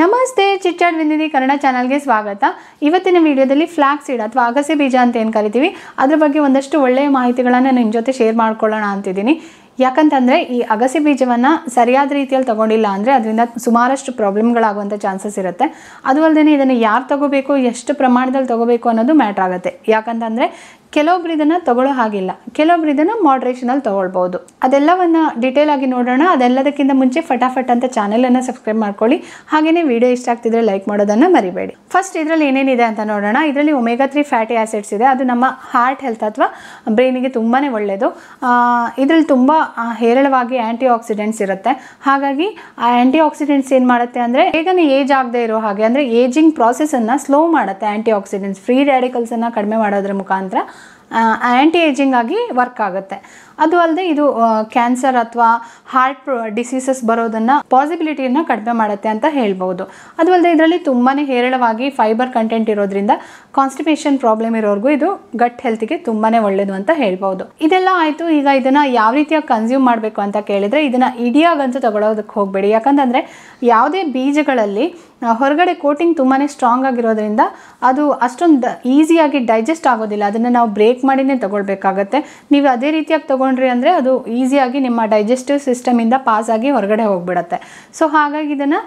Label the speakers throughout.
Speaker 1: ನಮಸ್ತೆ ಚಿಟ್ಚಾಟ್ ವಿಂದಿನಿ ಕನ್ನಡ ಚಾನಲ್ಗೆ ಸ್ವಾಗತ. ಇವತ್ತಿನ ವಿಡಿಯೋದಲ್ಲಿ ಫ್ಲಾಕ್ಸ್ ಸೀಡ್ ಅಥವಾ ಅಗಸೆ ಬೀಜ ಅಂತ ಏನು ಕರಿತೀವಿ ಅದರ ಬಗ್ಗೆ ಒಂದಷ್ಟು ಒಳ್ಳೆಯ ಮಾಹಿತಿಗಳನ್ನು ನಿಮ್ಮ ಜೊತೆ ಶೇರ್ ಮಾಡ್ಕೊಳ್ಳೋಣ ಅಂತಿದ್ದೀನಿ. ಯಾಕಂತಂದರೆ ಈ ಅಗಸೆ ಬೀಜವನ್ನು ಸರಿಯಾದ ರೀತಿಯಲ್ಲಿ ತೊಗೊಂಡಿಲ್ಲ ಅಂದರೆ ಅದರಿಂದ ಸುಮಾರಷ್ಟು ಪ್ರಾಬ್ಲಮ್ಗಳಾಗುವಂಥ ಚಾನ್ಸಸ್ ಇರುತ್ತೆ. ಅದು ಅಲ್ಲದೆ ಇದನ್ನು ಯಾರು ತೊಗೋಬೇಕು, ಎಷ್ಟು ಪ್ರಮಾಣದಲ್ಲಿ ತೊಗೋಬೇಕು ಅನ್ನೋದು ಮ್ಯಾಟ್ರ್ ಆಗುತ್ತೆ. ಯಾಕಂತಂದರೆ ಕೆಲವೊಬ್ರು ಇದನ್ನು ತೊಗೊಳ್ಳೋ ಹಾಗಿಲ್ಲ, ಕೆಲವೊಬ್ರು ಇದನ್ನು ಮಾಡ್ರೇಷನಲ್ಲಿ ತೊಗೊಳ್ಬೋದು. ಅದೆಲ್ಲವನ್ನು ಡೀಟೇಲ್ ಆಗಿ ನೋಡೋಣ. ಅದೆಲ್ಲದಕ್ಕಿಂತ ಮುಂಚೆ ಫಟಾಫಟ್ ಅಂತ ಚಾನೆಲನ್ನು ಸಬ್ಸ್ಕ್ರೈಬ್ ಮಾಡ್ಕೊಳ್ಳಿ. ಹಾಗೆಯೇ ವಿಡಿಯೋ ಇಷ್ಟ ಆಗ್ತಿದ್ರೆ ಲೈಕ್ ಮಾಡೋದನ್ನು ಮರಿಬೇಡಿ. ಫಸ್ಟ್ ಇದರಲ್ಲಿ ಏನೇನಿದೆ ಅಂತ ನೋಡೋಣ. ಇದರಲ್ಲಿ ಒಮೆಗಾ 3 ಫ್ಯಾಟಿ ಆ್ಯಸಿಡ್ಸ್ ಇದೆ. ಅದು ನಮ್ಮ ಹಾರ್ಟ್ ಹೆಲ್ತ್ ಅಥವಾ ಬ್ರೈನಿಗೆ ತುಂಬಾ ಒಳ್ಳೆಯದು. ಇದರಲ್ಲಿ ತುಂಬ ಹೇರಳವಾಗಿ ಆ್ಯಂಟಿ ಆಕ್ಸಿಡೆಂಟ್ಸ್ ಇರುತ್ತೆ. ಹಾಗಾಗಿ ಆ ಆ್ಯಂಟಿ ಆಕ್ಸಿಡೆಂಟ್ಸ್ ಏನು ಮಾಡುತ್ತೆ ಅಂದರೆ ಬೇಗನೆ ಏಜ್ ಆಗದೆ ಇರೋ ಹಾಗೆ, ಅಂದರೆ ಏಜಿಂಗ್ ಪ್ರಾಸೆಸನ್ನು ಸ್ಲೋ ಮಾಡುತ್ತೆ. ಆ್ಯಂಟಿ ಆಕ್ಸಿಡೆಂಟ್ಸ್ ಫ್ರೀ ರ್ಯಾಡಿಕಲ್ಸನ್ನು ಕಡಿಮೆ ಮಾಡೋದ್ರ ಮುಖಾಂತರ ಆ್ಯಂಟಿ ಏಜಿಂಗ್ ಆಗಿ ವರ್ಕ್ ಆಗುತ್ತೆ. ಅದು ಅಲ್ಲದೆ ಇದು ಕ್ಯಾನ್ಸರ್ ಅಥವಾ ಹಾರ್ಟ್ ಡಿಸೀಸಸ್ ಬರೋದನ್ನು ಪಾಸಿಬಿಲಿಟಿಯನ್ನು ಕಡಿಮೆ ಮಾಡುತ್ತೆ ಅಂತ ಹೇಳ್ಬೋದು. ಅದು ಅಲ್ಲದೆ ಇದರಲ್ಲಿ ತುಂಬಾ ಹೇರಳವಾಗಿ ಫೈಬರ್ ಕಂಟೆಂಟ್ ಇರೋದ್ರಿಂದ ಕಾನ್ಸ್ಟಿಪೇಷನ್ ಪ್ರಾಬ್ಲಮ್ ಇರೋರ್ಗೂ ಇದು ಗಟ್ ಹೆಲ್ತಿಗೆ ತುಂಬಾ ಒಳ್ಳೆಯದು ಅಂತ ಹೇಳ್ಬೋದು. ಇದೆಲ್ಲ ಆಯಿತು. ಈಗ ಇದನ್ನು ಯಾವ ರೀತಿಯಾಗಿ ಕನ್ಸ್ಯೂಮ್ ಮಾಡಬೇಕು ಅಂತ ಕೇಳಿದರೆ ಇದನ್ನು ಇಡಿಯಾಗಂತೂ ತಗೊಳ್ಳೋದಕ್ಕೆ ಹೋಗಬೇಡಿ. ಯಾಕಂತಂದರೆ ಯಾವುದೇ ಬೀಜಗಳಲ್ಲಿ ಹೊರಗಡೆ ಕೋಟಿಂಗ್ ತುಂಬಾ ಸ್ಟ್ರಾಂಗ್ ಆಗಿರೋದ್ರಿಂದ ಅದು ಅಷ್ಟೊಂದು ಈಸಿಯಾಗಿ ಡೈಜೆಸ್ಟ್ ಆಗೋದಿಲ್ಲ. ಅದನ್ನು ನಾವು ಬ್ರೇಕ್ ಮಾಡಿನೇ ತೊಗೊಳ್ಬೇಕಾಗತ್ತೆ. ನೀವು ಅದೇ ರೀತಿಯಾಗಿ ತೊಗೊಂಡ್ರಿ ಅಂದರೆ ಅದು ಈಸಿಯಾಗಿ ನಿಮ್ಮ ಡೈಜೆಸ್ಟಿವ್ ಸಿಸ್ಟಮಿಂದ ಪಾಸ್ ಆಗಿ ಹೊರಗಡೆ ಹೋಗಿಬಿಡತ್ತೆ. ಸೊ ಹಾಗಾಗಿ ಇದನ್ನು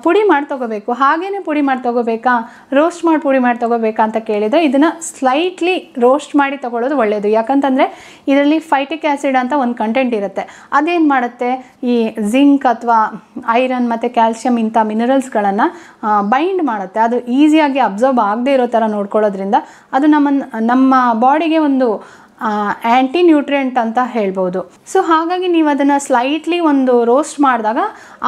Speaker 1: ಪುಡಿ ಮಾಡಿ ತೊಗೋಬೇಕು. ಹಾಗೇ ಪುಡಿ ಮಾಡಿ ತೊಗೋಬೇಕಾ, ರೋಸ್ಟ್ ಮಾಡಿ ಪುಡಿ ಮಾಡಿ ತೊಗೋಬೇಕಾ ಅಂತ ಕೇಳಿದರೆ ಇದನ್ನು ಸ್ಲೈಟ್ಲಿ ರೋಸ್ಟ್ ಮಾಡಿ ತೊಗೊಳ್ಳೋದು ಒಳ್ಳೆಯದು. ಯಾಕಂತಂದರೆ ಇದರಲ್ಲಿ ಫೈಟಿಕ್ ಆ್ಯಸಿಡ್ ಅಂತ ಒಂದು ಕಂಟೆಂಟ್ ಇರುತ್ತೆ. ಅದೇನು ಮಾಡುತ್ತೆ, ಈ ಜಿಂಕ್ ಅಥವಾ ಐರನ್ ಮತ್ತು ಕ್ಯಾಲ್ಶಿಯಂ ಇಂಥ ಮಿನರಲ್ಸ್ಗಳನ್ನು ಬೈಂಡ್ ಮಾಡುತ್ತೆ. ಅದು ಈಸಿಯಾಗಿ ಅಬ್ಸರ್ವ್ ಆಗದೆ ಇರೋ ಥರ ನೋಡ್ಕೊಳ್ಳೋದ್ರಿಂದ ಅದು ನಮ್ಮ ಬಾಡಿಗೆ ಒಂದು ಆ್ಯಂಟಿ ನ್ಯೂಟ್ರಿಯೆಂಟ್ ಅಂತ ಹೇಳ್ಬೋದು. ಸೊ ಹಾಗಾಗಿ ನೀವು ಅದನ್ನು ಸ್ಲೈಟ್ಲಿ ಒಂದು ರೋಸ್ಟ್ ಮಾಡಿದಾಗ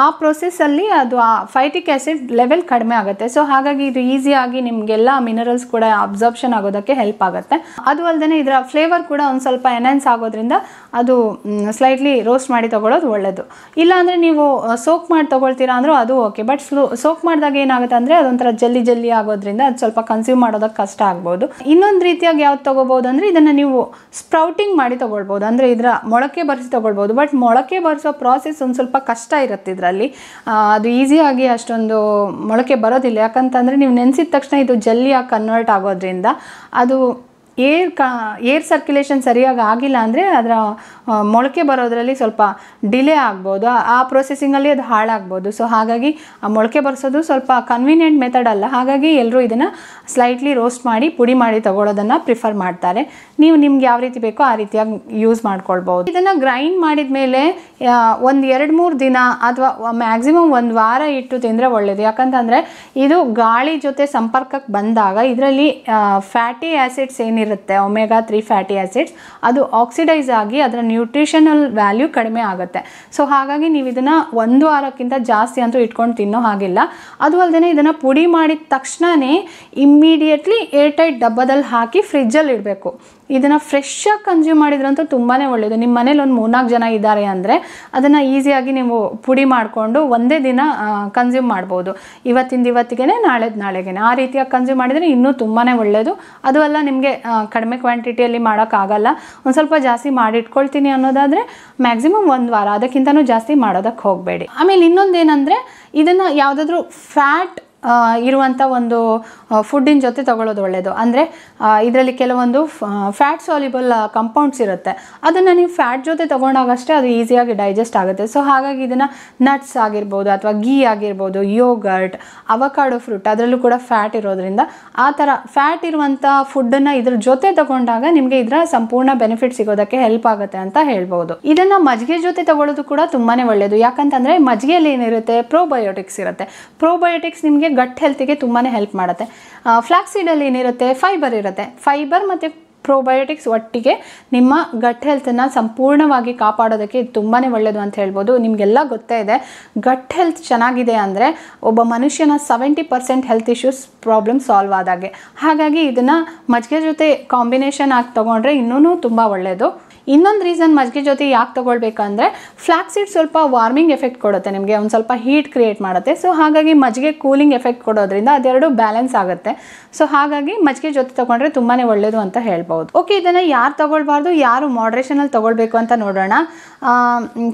Speaker 1: ಆ ಪ್ರೊಸೆಸ್ಸಲ್ಲಿ ಅದು ಆ ಫೈಟಿಕ್ ಆ್ಯಸಿಡ್ ಲೆವೆಲ್ ಕಡಿಮೆ ಆಗುತ್ತೆ. ಸೊ ಹಾಗಾಗಿ ಇದು ಈಸಿಯಾಗಿ ನಿಮಗೆಲ್ಲ ಮಿನರಲ್ಸ್ ಕೂಡ ಅಬ್ಸಾರ್ಪ್ಷನ್ ಆಗೋದಕ್ಕೆ ಹೆಲ್ಪ್ ಆಗುತ್ತೆ. ಅದು ಅಲ್ಲದೆ ಇದರ ಫ್ಲೇವರ್ ಕೂಡ ಒಂದು ಸ್ವಲ್ಪ ಎನ್ಹಾನ್ಸ್ ಆಗೋದ್ರಿಂದ ಅದು ಸ್ಲೈಟ್ಲಿ ರೋಸ್ಟ್ ಮಾಡಿ ತೊಗೊಳ್ಳೋದು ಒಳ್ಳೆಯದು. ಇಲ್ಲಾಂದರೆ ನೀವು ಸೋಕ್ ಮಾಡಿ ತೊಗೊಳ್ತೀರಾ ಅಂದರೂ ಅದು ಓಕೆ. ಬಟ್ ಸೋಕ್ ಮಾಡಿದಾಗ ಏನಾಗುತ್ತೆ ಅಂದರೆ ಅದೊಂಥರ ಜಲ್ಲಿ ಆಗೋದ್ರಿಂದ ಅದು ಸ್ವಲ್ಪ ಕನ್ಸ್ಯೂಮ್ ಮಾಡೋದಕ್ಕೆ ಕಷ್ಟ ಆಗ್ಬೋದು. ಇನ್ನೊಂದು ರೀತಿಯಾಗಿ ಯಾವ್ದು ತೊಗೋಬೋದು ಅಂದರೆ ಇದನ್ನು ನೀವು ಸ್ಪ್ರೌಟಿಂಗ್ ಮಾಡಿ ತೊಗೊಳ್ಬೋದು. ಅಂದರೆ ಇದರ ಮೊಳಕೆ ಬರಿಸಿ ತೊಗೊಳ್ಬೋದು. ಬಟ್ ಮೊಳಕೆ ಬರಿಸೋ ಪ್ರಾಸೆಸ್ ಒಂದು ಸ್ವಲ್ಪ ಕಷ್ಟ ಇರುತ್ತೆ ಇದರಲ್ಲಿ. ಅದು ಈಸಿಯಾಗಿ ಅಷ್ಟೊಂದು ಮೊಳಕೆ ಬರೋದಿಲ್ಲ. ಯಾಕಂತಂದರೆ ನೀವು ನೆನೆಸಿದ ತಕ್ಷಣ ಇದು ಜಲ್ಲಿಯಾಗಿ ಕನ್ವರ್ಟ್ ಆಗೋದ್ರಿಂದ ಅದು ಏರ್ ಸರ್ಕ್ಯುಲೇಷನ್ ಸರಿಯಾಗಿ ಆಗಿಲ್ಲ ಅಂದರೆ ಅದರ ಮೊಳಕೆ ಬರೋದ್ರಲ್ಲಿ ಸ್ವಲ್ಪ ಡಿಲೇ ಆಗ್ಬೋದು. ಆ ಪ್ರೊಸೆಸಿಂಗಲ್ಲಿ ಅದು ಹಾಳಾಗ್ಬೋದು. ಸೊ ಹಾಗಾಗಿ ಆ ಮೊಳಕೆ ಬರೆಸೋದು ಸ್ವಲ್ಪ ಕನ್ವೀನಿಯೆಂಟ್ ಮೆಥಡ್ ಅಲ್ಲ. ಹಾಗಾಗಿ ಎಲ್ಲರೂ ಇದನ್ನು ಸ್ಲೈಟ್ಲಿ ರೋಸ್ಟ್ ಮಾಡಿ ಪುಡಿ ಮಾಡಿ ತೊಗೊಳ್ಳೋದನ್ನು ಪ್ರಿಫರ್ ಮಾಡ್ತಾರೆ. ನೀವು ನಿಮ್ಗೆ ಯಾವ ರೀತಿ ಬೇಕೋ ಆ ರೀತಿಯಾಗಿ ಯೂಸ್ ಮಾಡ್ಕೊಳ್ಬೋದು. ಇದನ್ನು ಗ್ರೈಂಡ್ ಮಾಡಿದ ಮೇಲೆ ಒಂದು 2-3 ದಿನ ಅಥವಾ ಮ್ಯಾಕ್ಸಿಮಮ್ 1 ವಾರ ಇಟ್ಟು ತಿಂದರೆ ಒಳ್ಳೆಯದು. ಯಾಕಂತಂದರೆ ಇದು ಗಾಳಿ ಜೊತೆ ಸಂಪರ್ಕಕ್ಕೆ ಬಂದಾಗ ಇದರಲ್ಲಿ ಫ್ಯಾಟಿ ಆ್ಯಸಿಡ್ಸ್ ಏನಿರುತ್ತೆ, ಒಮೆಗಾ 3 ಫ್ಯಾಟಿ ಆ್ಯಸಿಡ್ಸ್, ಅದು ಆಕ್ಸಿಡೈಸ್ ಆಗಿ ಅದರ ನ್ಯೂಟ್ರಿಷನಲ್ ವ್ಯಾಲ್ಯೂ ಕಡಿಮೆ ಆಗುತ್ತೆ. ಸೊ ಹಾಗಾಗಿ ನೀವು ಇದನ್ನು 1 ವಾರಕ್ಕಿಂತ ಜಾಸ್ತಿ ಅಂತೂ ಇಟ್ಕೊಂಡು ತಿನ್ನೋ ಹಾಗಿಲ್ಲ. ಅದು ಅಲ್ಲದೆ ಇದನ್ನು ಪುಡಿ ಮಾಡಿದ ತಕ್ಷಣವೇ ಇಮ್ಮಿಡಿಯೇಟ್ಲಿ ಏರ್ಟೈಟ್ ಡಬ್ಬದಲ್ಲಿ ಹಾಕಿ ಫ್ರಿಜ್ಜಲ್ಲಿ ಇಡಬೇಕು. ಇದನ್ನು ಫ್ರೆಶ್ಶಾಗಿ ಕನ್ಸ್ಯೂಮ್ ಮಾಡಿದ್ರಂತೂ ತುಂಬಾ ಒಳ್ಳೆಯದು. ನಿಮ್ಮ ಮನೇಲಿ ಒಂದು 3-4 ಜನ ಇದ್ದಾರೆ ಅಂದರೆ ಅದನ್ನು ಈಸಿಯಾಗಿ ನೀವು ಪುಡಿ ಮಾಡಿಕೊಂಡು ಒಂದೇ ದಿನ ಕನ್ಸ್ಯೂಮ್ ಮಾಡ್ಬೋದು. ಇವತ್ತಿಗೆ ನಾಳೆಗೆ ಆ ರೀತಿಯಾಗಿ ಕನ್ಸ್ಯೂಮ್ ಮಾಡಿದರೆ ಇನ್ನೂ ತುಂಬಾ ಒಳ್ಳೆಯದು. ಅದು ಅಲ್ಲ, ನಿಮಗೆ ಕಡಿಮೆ ಕ್ವಾಂಟಿಟಿಯಲ್ಲಿ ಮಾಡೋಕ್ಕಾಗಲ್ಲ, ಒಂದು ಸ್ವಲ್ಪ ಜಾಸ್ತಿ ಮಾಡಿಟ್ಕೊಳ್ತೀನಿ ಅನ್ನೋದಾದರೆ ಮ್ಯಾಕ್ಸಿಮಮ್ 1 ವಾರ, ಅದಕ್ಕಿಂತನೂ ಜಾಸ್ತಿ ಮಾಡೋದಕ್ಕೆ ಹೋಗಬೇಡಿ. ಆಮೇಲೆ ಇನ್ನೊಂದೇನೆಂದರೆ ಇದನ್ನು ಯಾವುದಾದ್ರೂ ಫ್ಯಾಟ್ ಇರುವಂಥ ಒಂದು ಫುಡ್ಡಿನ ಜೊತೆ ತೊಗೊಳ್ಳೋದು ಒಳ್ಳೆಯದು. ಅಂದರೆ ಇದರಲ್ಲಿ ಕೆಲವೊಂದು ಫ್ಯಾಟ್ ಸಾಲ್ಯುಬಲ್ ಕಂಪೌಂಡ್ಸ್ ಇರುತ್ತೆ. ಅದನ್ನು ನೀವು ಫ್ಯಾಟ್ ಜೊತೆ ತೊಗೊಂಡಾಗಷ್ಟೇ ಅದು ಈಸಿಯಾಗಿ ಡೈಜೆಸ್ಟ್ ಆಗುತ್ತೆ. ಸೊ ಹಾಗಾಗಿ ಇದನ್ನು ನಟ್ಸ್ ಆಗಿರ್ಬೋದು ಅಥವಾ ಗೀ ಆಗಿರ್ಬೋದು, ಯೋಗರ್ಟ್, ಅವಕಾಡೋ ಫ್ರೂಟ್, ಅದರಲ್ಲೂ ಕೂಡ ಫ್ಯಾಟ್ ಇರೋದ್ರಿಂದ ಆ ಥರ ಫ್ಯಾಟ್ ಇರುವಂಥ ಫುಡ್ಡನ್ನು ಇದ್ರ ಜೊತೆ ತೊಗೊಂಡಾಗ ನಿಮಗೆ ಇದರ ಸಂಪೂರ್ಣ ಬೆನಿಫಿಟ್ ಸಿಗೋದಕ್ಕೆ ಹೆಲ್ಪ್ ಆಗುತ್ತೆ ಅಂತ ಹೇಳ್ಬೋದು. ಇದನ್ನು ಮಜ್ಜಿಗೆ ಜೊತೆ ತೊಗೊಳ್ಳೋದು ಕೂಡ ತುಂಬಾ ಒಳ್ಳೆಯದು. ಯಾಕಂತಂದರೆ ಮಜ್ಜಿಗೆಯಲ್ಲಿ ಏನಿರುತ್ತೆ, ಪ್ರೋಬಯೋಟಿಕ್ಸ್ ಇರುತ್ತೆ. ಪ್ರೋಬಯೋಟಿಕ್ಸ್ ನಿಮಗೆ ಗಟ್ ಹೆಲ್ತಿಗೆ ತುಂಬಾ ಹೆಲ್ಪ್ ಮಾಡುತ್ತೆ. ಫ್ಲಾಕ್ಸ್ ಸೀಡಲ್ಲಿ ಏನಿರುತ್ತೆ, ಫೈಬರ್ ಇರುತ್ತೆ. ಫೈಬರ್ ಮತ್ತು ಪ್ರೋಬಯೋಟಿಕ್ಸ್ ಒಟ್ಟಿಗೆ ನಿಮ್ಮ ಗಟ್ ಹೆಲ್ತನ್ನು ಸಂಪೂರ್ಣವಾಗಿ ಕಾಪಾಡೋದಕ್ಕೆ ತುಂಬಾ ಒಳ್ಳೆಯದು ಅಂತ ಹೇಳ್ಬೋದು. ನಿಮಗೆಲ್ಲ ಗೊತ್ತೇ ಇದೆ, ಗಟ್ ಹೆಲ್ತ್ ಚೆನ್ನಾಗಿದೆ ಅಂದರೆ ಒಬ್ಬ ಮನುಷ್ಯನ 70% ಹೆಲ್ತ್ ಇಶ್ಯೂಸ್ ಪ್ರಾಬ್ಲಮ್ ಸಾಲ್ವ್ ಆದಾಗೆ. ಹಾಗಾಗಿ ಇದನ್ನು ಮಜ್ಜಿಗೆ ಜೊತೆ ಕಾಂಬಿನೇಷನ್ ಆಗಿ ತೊಗೊಂಡ್ರೆ ಇನ್ನೂ ತುಂಬ ಒಳ್ಳೆಯದು. ಇನ್ನೊಂದು ರೀಸನ್ ಮಜ್ಜಿಗೆ ಜೊತೆ ಯಾಕೆ ತೊಗೊಳ್ಬೇಕಂದ್ರೆ ಫ್ಲಾಕ್ಸ್ ಸೀಡ್ ಸ್ವಲ್ಪ ವಾರ್ಮಿಂಗ್ ಎಫೆಕ್ಟ್ ಕೊಡುತ್ತೆ, ನಿಮಗೆ ಒಂದು ಸ್ವಲ್ಪ ಹೀಟ್ ಕ್ರಿಯೇಟ್ ಮಾಡುತ್ತೆ. ಸೊ ಹಾಗಾಗಿ ಮಜ್ಜಿಗೆ ಕೂಲಿಂಗ್ ಎಫೆಕ್ಟ್ ಕೊಡೋದ್ರಿಂದ ಅದೆರಡು ಬ್ಯಾಲೆನ್ಸ್ ಆಗುತ್ತೆ. ಸೊ ಹಾಗಾಗಿ ಮಜ್ಜಿಗೆ ಜೊತೆ ತೊಗೊಂಡ್ರೆ ತುಂಬಾ ಒಳ್ಳೆಯದು ಅಂತ ಹೇಳ್ಬೋದು. ಓಕೆ, ಇದನ್ನು ಯಾರು ತೊಗೊಳ್ಬಾರ್ದು, ಯಾರು ಮಾಡ್ರೇಷನಲ್ಲಿ ತೊಗೊಳ್ಬೇಕು ಅಂತ ನೋಡೋಣ.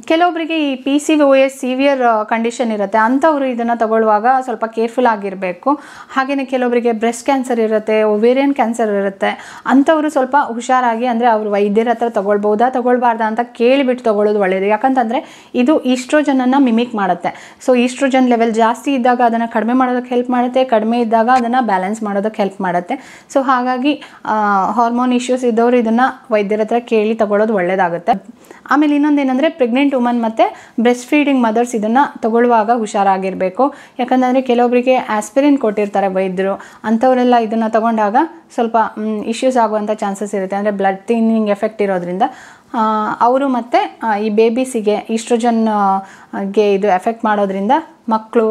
Speaker 1: ಕೆಲವೊಬ್ಬರಿಗೆ ಈ PCOS ಸಿವಿಯರ್ ಕಂಡೀಷನ್ ಇರುತ್ತೆ, ಅಂಥವರು ಇದನ್ನು ತಗೊಳ್ಳುವಾಗ ಸ್ವಲ್ಪ ಕೇರ್ಫುಲ್ ಆಗಿರಬೇಕು. ಹಾಗೆಯೇ ಕೆಲವೊಬ್ಬರಿಗೆ ಬ್ರೆಸ್ಟ್ ಕ್ಯಾನ್ಸರ್ ಇರುತ್ತೆ, ಒವೇರಿಯನ್ ಕ್ಯಾನ್ಸರ್ ಇರುತ್ತೆ, ಅಂಥವರು ಸ್ವಲ್ಪ ಹುಷಾರಾಗಿ, ಅಂದರೆ ಅವರು ವೈದ್ಯರ ಹತ್ರ ತೊಗೊಳ್ಬಾರ್ದಾ ಅಂತ ಕೇಳಿಬಿಟ್ಟು ತೊಗೊಳ್ಳೋದು ಒಳ್ಳೆಯದು. ಯಾಕಂತಂದರೆ ಇದು ಈಸ್ಟ್ರೋಜನನ್ನು ಮಿಮಿಕ್ ಮಾಡುತ್ತೆ. ಸೊ ಈಸ್ಟ್ರೋಜನ್ ಲೆವೆಲ್ ಜಾಸ್ತಿ ಇದ್ದಾಗ ಅದನ್ನು ಕಡಿಮೆ ಮಾಡೋದಕ್ಕೆ ಹೆಲ್ಪ್ ಮಾಡುತ್ತೆ, ಕಡಿಮೆ ಇದ್ದಾಗ ಅದನ್ನು ಬ್ಯಾಲೆನ್ಸ್ ಮಾಡೋದಕ್ಕೆ ಹೆಲ್ಪ್ ಮಾಡುತ್ತೆ. ಸೊ ಹಾಗಾಗಿ ಹಾರ್ಮೋನ್ ಇಶ್ಯೂಸ್ ಇದ್ದವರು ಇದನ್ನು ವೈದ್ಯರ ಹತ್ರ ಕೇಳಿ ತಗೊಳ್ಳೋದು ಒಳ್ಳೆಯದಾಗುತ್ತೆ. ಆಮೇಲೆ ಇನ್ನೊಂದೇನೆಂದರೆ ಪ್ರೆಗ್ನೆಂಟ್ ವುಮನ್ ಮತ್ತು ಬ್ರೆಸ್ಟ್ ಫೀಡಿಂಗ್ ಮದರ್ಸ್ ಇದನ್ನು ತಗೊಳ್ಳುವಾಗ ಹುಷಾರಾಗಿರಬೇಕು. ಯಾಕಂದರೆ ಕೆಲವೊಬ್ಬರಿಗೆ ಆಸ್ಪಿರಿನ್ ಕೊಟ್ಟಿರ್ತಾರೆ ವೈದ್ಯರು, ಅಂಥವರೆಲ್ಲ ಇದನ್ನು ತಗೊಂಡಾಗ ಸ್ವಲ್ಪ ಇಶ್ಯೂಸ್ ಆಗುವಂಥ ಚಾನ್ಸಸ್ ಇರುತ್ತೆ. ಅಂದರೆ ಬ್ಲಡ್ ಥಿನ್ನಿಂಗ್ ಎಫೆಕ್ಟ್ ಇರೋದ್ರಿಂದ ಅವರು ಮತ್ತು ಈ ಬೇಬೀಸಿಗೆ ಈಸ್ಟ್ರೋಜನ್ಗೆ ಇದು ಎಫೆಕ್ಟ್ ಮಾಡೋದ್ರಿಂದ ಮಕ್ಕಳು,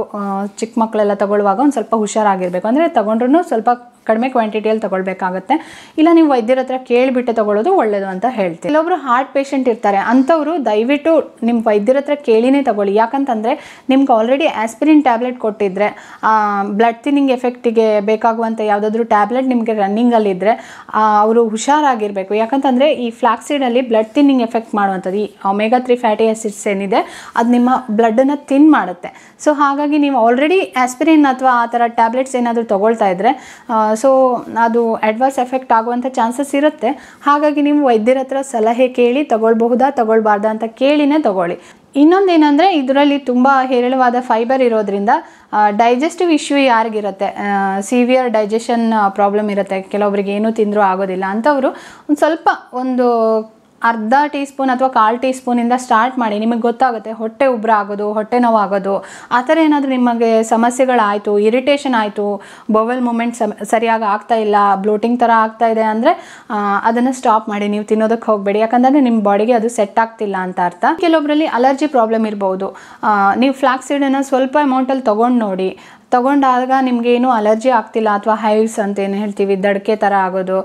Speaker 1: ಚಿಕ್ಕ ಮಕ್ಕಳೆಲ್ಲ ತಗೊಳ್ಳುವಾಗ ಒಂದು ಸ್ವಲ್ಪ ಹುಷಾರಾಗಿರಬೇಕು. ಅಂದರೆ ತಗೊಂಡ್ರೂ ಸ್ವಲ್ಪ ಕಡಿಮೆ ಕ್ವಾಂಟಿಟಿಯಲ್ಲಿ ತಗೊಳ್ಬೇಕಾಗತ್ತೆ, ಇಲ್ಲ ನೀವು ವೈದ್ಯರ ಹತ್ರ ಕೇಳಿಬಿಟ್ಟು ತಗೊಳ್ಳೋದು ಒಳ್ಳೆಯದು ಅಂತ ಹೇಳ್ತೀವಿ. ಕೆಲವೊಬ್ರು ಹಾರ್ಟ್ ಪೇಷಂಟ್ ಇರ್ತಾರೆ, ಅಂಥವರು ದಯವಿಟ್ಟು ನಿಮ್ಮ ವೈದ್ಯರ ಹತ್ರ ಕೇಳಿನೇ ತಗೊಳ್ಳಿ. ಯಾಕಂತಂದರೆ ನಿಮ್ಗೆ ಆಲ್ರೆಡಿ ಆಸ್ಪಿರಿನ್ ಟ್ಯಾಬ್ಲೆಟ್ ಕೊಟ್ಟಿದ್ದರೆ, ಬ್ಲಡ್ ಥಿನ್ನಿಂಗ್ ಎಫೆಕ್ಟಿಗೆ ಬೇಕಾಗುವಂಥ ಯಾವುದಾದ್ರೂ ಟ್ಯಾಬ್ಲೆಟ್ ನಿಮಗೆ ರನ್ನಿಂಗಲ್ಲಿದ್ದರೆ ಅವರು ಹುಷಾರಾಗಿರಬೇಕು. ಯಾಕಂತಂದರೆ ಈ ಫ್ಲಾಕ್ಸ್ ಸೀಡಲ್ಲಿ ಬ್ಲಡ್ ಥಿನ್ನಿಂಗ್ ಎಫೆಕ್ಟ್ ಮಾಡುವಂಥದ್ದು, ಈ ಒಮೆಗಾ 3 ಫ್ಯಾಟಿ ಆಸಿಡ್ಸ್ ಏನಿದೆ ಅದು ನಿಮ್ಮ ಬ್ಲಡ್ಡನ್ನು ಥಿನ್ ಮಾಡುತ್ತೆ. ಸೊ ಹಾಗಾಗಿ ನೀವು ಆಲ್ರೆಡಿ ಆಸ್ಪಿರಿನ್ ಅಥವಾ ಆ ಥರ ಟ್ಯಾಬ್ಲೆಟ್ಸ್ ಏನಾದರೂ ತೊಗೊಳ್ತಾ ಇದ್ದರೆ ಸೊ ಅದು ಅಡ್ವರ್ಸ್ ಎಫೆಕ್ಟ್ ಆಗುವಂಥ ಚಾನ್ಸಸ್ ಇರುತ್ತೆ. ಹಾಗಾಗಿ ನೀವು ವೈದ್ಯರ ಹತ್ರ ಸಲಹೆ ಕೇಳಿ ತಗೊಳ್ಬಾರ್ದಾ ಅಂತ ಕೇಳಿನೇ ತಗೊಳ್ಳಿ. ಇನ್ನೊಂದೇನೆಂದರೆ ಇದರಲ್ಲಿ ತುಂಬ ಹೇರಳವಾದ ಫೈಬರ್ ಇರೋದ್ರಿಂದ ಡೈಜೆಸ್ಟಿವ್ ಇಶ್ಯೂ ಯಾರಿಗಿರುತ್ತೆ, ಸಿವಿಯರ್ ಡೈಜೆಷನ್ ಪ್ರಾಬ್ಲಮ್ ಇರುತ್ತೆ, ಕೆಲವೊಬ್ರಿಗೆ ಏನೂ ತಿಂದರೂ ಆಗೋದಿಲ್ಲ, ಅಂಥವರು ಒಂದು ಸ್ವಲ್ಪ ಒಂದು ಅರ್ಧ ಟೀ ಸ್ಪೂನ್ ಅಥವಾ 1/4 ಟೀ ಸ್ಪೂನಿಂದ ಸ್ಟಾರ್ಟ್ ಮಾಡಿ. ನಿಮಗೆ ಗೊತ್ತಾಗುತ್ತೆ ಹೊಟ್ಟೆ ಉಬ್ರ ಆಗೋದು, ಹೊಟ್ಟೆ ನೋವು ಆಗೋದು, ಆ ಥರ ಏನಾದರೂ ನಿಮಗೆ ಸಮಸ್ಯೆಗಳಾಯಿತು, ಇರಿಟೇಷನ್ ಆಯಿತು, ಬೊವೆಲ್ ಮೂಮೆಂಟ್ ಸರಿಯಾಗಿ ಆಗ್ತಾ ಇಲ್ಲ, ಬ್ಲೋಟಿಂಗ್ ಥರ ಆಗ್ತಾ ಇದೆ ಅಂದರೆ ಅದನ್ನು ಸ್ಟಾಪ್ ಮಾಡಿ, ನೀವು ತಿನ್ನೋದಕ್ಕೆ ಹೋಗಬೇಡಿ. ಯಾಕಂದರೆ ನಿಮ್ಮ ಬಾಡಿಗೆ ಅದು ಸೆಟ್ ಆಗ್ತಿಲ್ಲ ಅಂತ ಅರ್ಥ. ಕೆಲವೊಬ್ಬರಲ್ಲಿ ಅಲರ್ಜಿ ಪ್ರಾಬ್ಲಮ್ ಇರ್ಬೋದು, ನೀವು ಫ್ಲಾಕ್ಸ್ ಸೀಡನ್ನು ಸ್ವಲ್ಪ ಅಮೌಂಟಲ್ಲಿ ತೊಗೊಂಡು ನೋಡಿ, ತೊಗೊಂಡಾಗ ನಿಮಗೇನು ಅಲರ್ಜಿ ಆಗ್ತಿಲ್ಲ ಅಥವಾ ಹೈವ್ಸ್ ಅಂತ ಏನು ಹೇಳ್ತೀವಿ, ದಡಕೆ ಥರ ಆಗೋದು,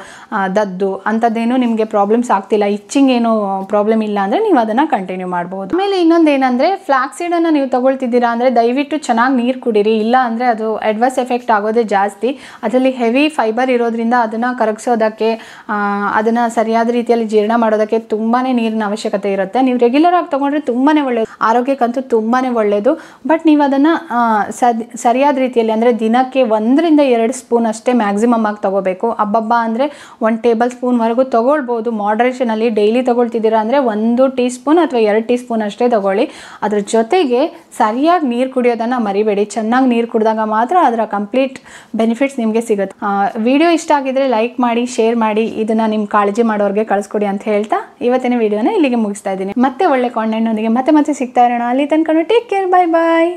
Speaker 1: ದದ್ದು ಅಂಥದ್ದೇನು ನಿಮಗೆ ಪ್ರಾಬ್ಲಮ್ಸ್ ಆಗ್ತಿಲ್ಲ, ಇಚ್ಚಿಂಗ್ ಏನು ಪ್ರಾಬ್ಲಮ್ ಇಲ್ಲ ಅಂದರೆ ನೀವು ಅದನ್ನು ಕಂಟಿನ್ಯೂ ಮಾಡ್ಬೋದು. ಆಮೇಲೆ ಇನ್ನೊಂದು ಏನಂದರೆ ಫ್ಲಾಕ್ಸ್ ಸೀಡನ್ನು ನೀವು ತೊಗೊಳ್ತಿದ್ದೀರಾ ಅಂದರೆ ದಯವಿಟ್ಟು ಚೆನ್ನಾಗಿ ನೀರು ಕುಡೀರಿ, ಇಲ್ಲ ಅಂದರೆ ಅದು ಅಡ್ವರ್ಸ್ ಎಫೆಕ್ಟ್ ಆಗೋದೇ ಜಾಸ್ತಿ. ಅದರಲ್ಲಿ ಹೆವಿ ಫೈಬರ್ ಇರೋದ್ರಿಂದ ಅದನ್ನು ಕರಗಿಸೋದಕ್ಕೆ, ಅದನ್ನು ಸರಿಯಾದ ರೀತಿಯಲ್ಲಿ ಜೀರ್ಣ ಮಾಡೋದಕ್ಕೆ ತುಂಬಾ ನೀರಿನ ಅವಶ್ಯಕತೆ ಇರುತ್ತೆ. ನೀವು ರೆಗ್ಯುಲರ್ ಆಗಿ ತೊಗೊಂಡ್ರೆ ತುಂಬಾ ಒಳ್ಳೆಯದು, ಆರೋಗ್ಯಕ್ಕಂತೂ ತುಂಬಾ ಒಳ್ಳೆಯದು. ಬಟ್ ನೀವು ಅದನ್ನು ಸರಿಯಾದ ರೀತಿಯಲ್ಲಿ, ಅಂದರೆ ದಿನಕ್ಕೆ 1 ರಿಂದ 2 ಸ್ಪೂನ್ ಅಷ್ಟೇ ಮ್ಯಾಕ್ಸಿಮಮ್ ಆಗಿ ತಗೋಬೇಕು. ಹಬ್ಬ ಅಂದರೆ 1 ಟೇಬಲ್ ಸ್ಪೂನ್ವರೆಗೂ ತೊಗೊಳ್ಬೋದು ಮಾಡ್ರೇಷನಲ್ಲಿ. ಡೈಲಿ ತೊಗೊಳ್ತಿದ್ದೀರಾ ಅಂದರೆ 1 ಟೀ ಸ್ಪೂನ್ ಅಥವಾ 2 ಟೀ ಸ್ಪೂನ್ ಅಷ್ಟೇ ತೊಗೊಳ್ಳಿ. ಅದ್ರ ಜೊತೆಗೆ ಸರಿಯಾಗಿ ನೀರು ಕುಡಿಯೋದನ್ನು ಮರಿಬೇಡಿ. ಚೆನ್ನಾಗಿ ನೀರು ಕುಡಿದಾಗ ಮಾತ್ರ ಅದರ ಕಂಪ್ಲೀಟ್ ಬೆನಿಫಿಟ್ಸ್ ನಿಮಗೆ ಸಿಗುತ್ತೆ. ವಿಡಿಯೋ ಇಷ್ಟ ಆಗಿದ್ರೆ ಲೈಕ್ ಮಾಡಿ, ಶೇರ್ ಮಾಡಿ, ಇದನ್ನು ನಿಮ್ಮ ಕಾಳಜಿ ಮಾಡೋರಿಗೆ ಕಳಿಸ್ಕೊಡಿ ಅಂತ ಹೇಳ್ತಾ ಇವತ್ತಿನ ವಿಡಿಯೋನ ಇಲ್ಲಿಗೆ ಮುಗಿಸ್ತಾ ಇದ್ದೀನಿ. ಮತ್ತೆ ಒಳ್ಳೆ ಕಾಂಟೆಂಟ್ನೊಂದಿಗೆ ಮತ್ತೆ ಸಿಗ್ತಾ ಇರೋಣ. ಅಲ್ಲಿ ತನಕ ಟೇಕ್ ಕೇರ್, ಬಾಯ್ ಬಾಯ್.